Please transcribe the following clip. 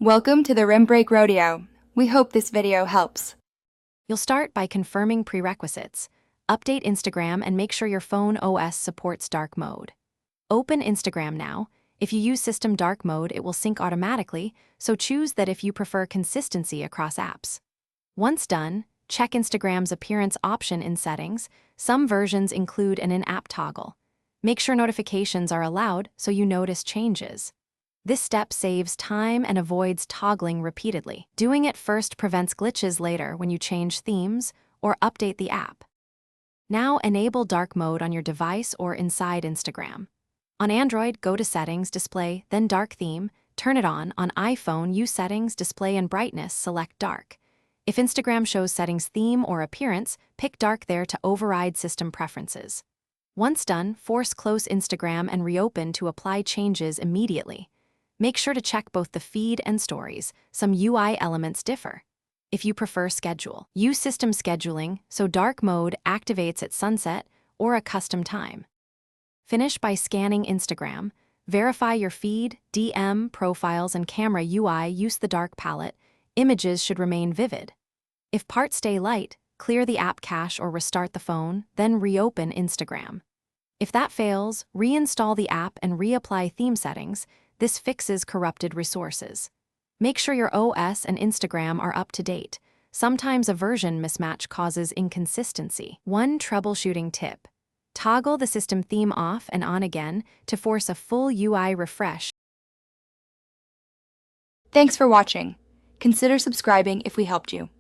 Welcome to the Rim Break Rodeo. We hope this video helps. You'll start by confirming prerequisites. Update Instagram and make sure your phone OS supports dark mode. Open Instagram now. If you use System Dark Mode, it will sync automatically, so choose that if you prefer consistency across apps. Once done, check Instagram's appearance option in settings. Some versions include an in-app toggle. Make sure notifications are allowed so you notice changes. This step saves time and avoids toggling repeatedly. Doing it first prevents glitches later when you change themes or update the app. Now enable dark mode on your device or inside Instagram. On Android, go to Settings, Display, then Dark Theme, turn it on. On iPhone, use Settings, Display, and Brightness, select Dark. If Instagram shows Settings Theme or Appearance, pick Dark there to override system preferences. Once done, force close Instagram and reopen to apply changes immediately. Make sure to check both the feed and stories. Some UI elements differ. If you prefer schedule, use system scheduling so dark mode activates at sunset or a custom time. Finish by scanning Instagram. Verify your feed, DM, profiles, and camera UI. Use the dark palette. Images should remain vivid. If parts stay light, clear the app cache or restart the phone, then reopen Instagram. If that fails, reinstall the app and reapply theme settings. This fixes corrupted resources. Make sure your OS and Instagram are up to date. Sometimes a version mismatch causes inconsistency. One troubleshooting tip: toggle the system theme off and on again to force a full UI refresh. Thanks for watching. Consider subscribing if we helped you.